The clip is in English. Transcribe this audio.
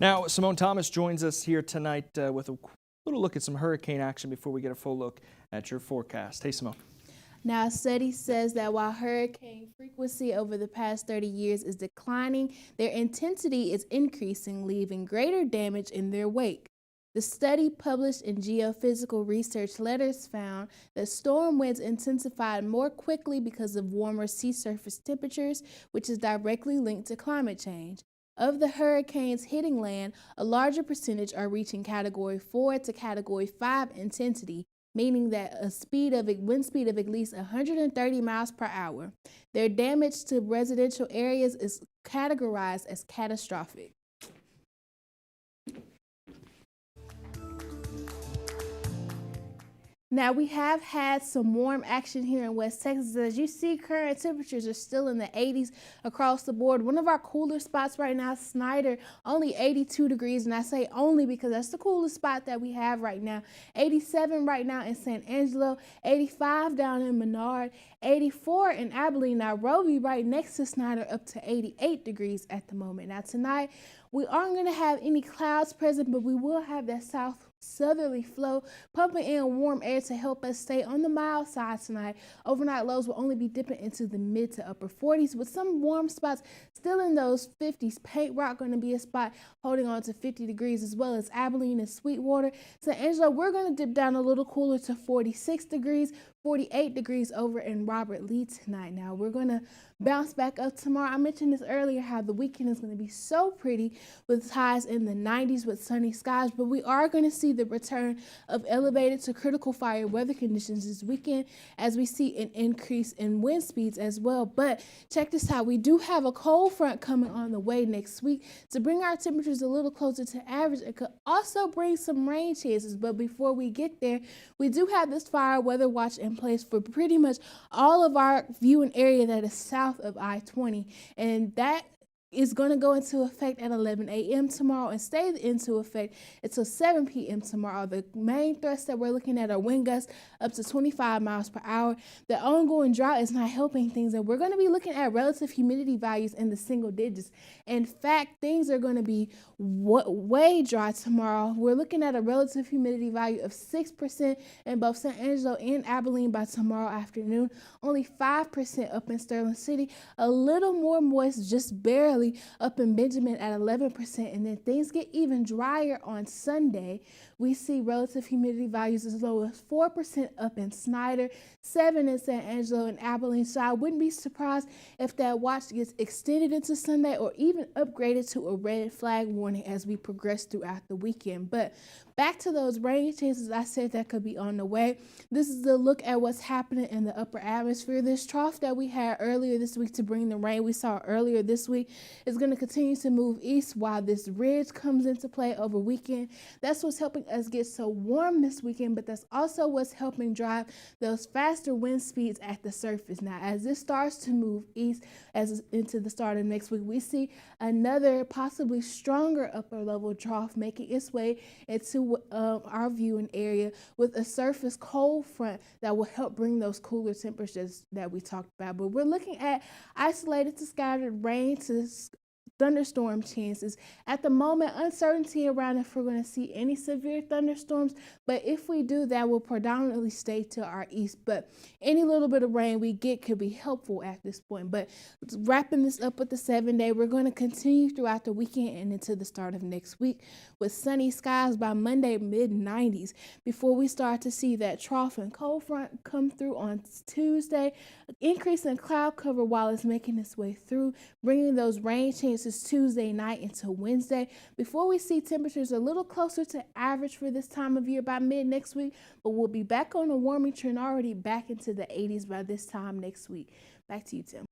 Now, Simone Thomas joins us here tonight with a little look at some hurricane action before we get a full look at your forecast. Hey, Simone. Now, a study says that while hurricane frequency over the past 30 years is declining, their intensity is increasing, leaving greater damage in their wake. The study, published in Geophysical Research Letters, found that storm winds intensified more quickly because of warmer sea surface temperatures, which is directly linked to climate change. Of the hurricanes hitting land, a larger percentage are reaching Category 4 to Category 5 intensity, meaning that wind speed of at least 130 miles per hour. Their damage to residential areas is categorized as catastrophic. Now, we have had some warm action here in West Texas. As you see, current temperatures are still in the 80s across the board. One of our cooler spots right now, Snyder, only 82 degrees. And I say only because that's the coolest spot that we have right now. 87 right now in San Angelo, 85 down in Menard, 84 in Abilene. Nairobi, right next to Snyder, up to 88 degrees at the moment. Now, tonight, we aren't going to have any clouds present, but we will have that southerly flow pumping in warm air to help us stay on the mild side tonight. Overnight lows will only be dipping into the mid to upper 40s with some warm spots still in those 50s. Paint Rock going to be a spot holding on to 50 degrees, as well as Abilene and Sweetwater. San Angelo, we're going to dip down a little cooler to 46 degrees. 48 degrees over in Robert Lee tonight. Now, we're going to bounce back up tomorrow. I mentioned this earlier, how the weekend is going to be so pretty with highs in the 90s with sunny skies, but we are going to see the return of elevated to critical fire weather conditions this weekend as we see an increase in wind speeds as well. But check this out. We do have a cold front coming on the way next week to bring our temperatures a little closer to average. It could also bring some rain chances, but before we get there, we do have this fire weather watch in place for pretty much all of our viewing area that is south of I-20, and that is going to go into effect at 11 a.m. tomorrow and stay into effect until 7 p.m. tomorrow. The main threats that we're looking at are wind gusts up to 25 miles per hour. The ongoing drought is not helping things, and we're going to be looking at relative humidity values in the single digits. In fact, things are going to be way dry tomorrow. We're looking at a relative humidity value of 6% in both San Angelo and Abilene by tomorrow afternoon. Only 5% up in Sterling City. A little more moist, just barely, up in Benjamin at 11%, and then things get even drier on Sunday. We see relative humidity values as low as 4% up in Snyder, 7% in San Angelo and Abilene. So I wouldn't be surprised if that watch gets extended into Sunday or even upgraded to a red flag warning as we progress throughout the weekend. But back to those rain chances I said that could be on the way. This is a look at what's happening in the upper atmosphere. This trough that we had earlier this week to bring the rain we saw earlier this week is going to continue to move east while this ridge comes into play over weekend. That's what's helping us get so warm this weekend, but that's also what's helping drive those faster wind speeds at the surface. Now, as this starts to move east into the start of next week, we see another possibly stronger upper level trough making its way into our viewing area with a surface cold front that will help bring those cooler temperatures that we talked about. But we're looking at isolated to scattered rain to thunderstorm chances. At the moment, uncertainty around if we're going to see any severe thunderstorms, but if we do, that will predominantly stay to our east. But any little bit of rain we get could be helpful at this point. But wrapping this up with the 7-day, we're going to continue throughout the weekend and into the start of next week with sunny skies by Monday, mid-90s, before we start to see that trough and cold front come through on Tuesday, increase in cloud cover while it's making its way through, bringing those rain chances Tuesday night into Wednesday before we see temperatures a little closer to average for this time of year by mid next week, but we'll be back on a warming trend, already back into the 80s by this time next week. Back to you, Tim.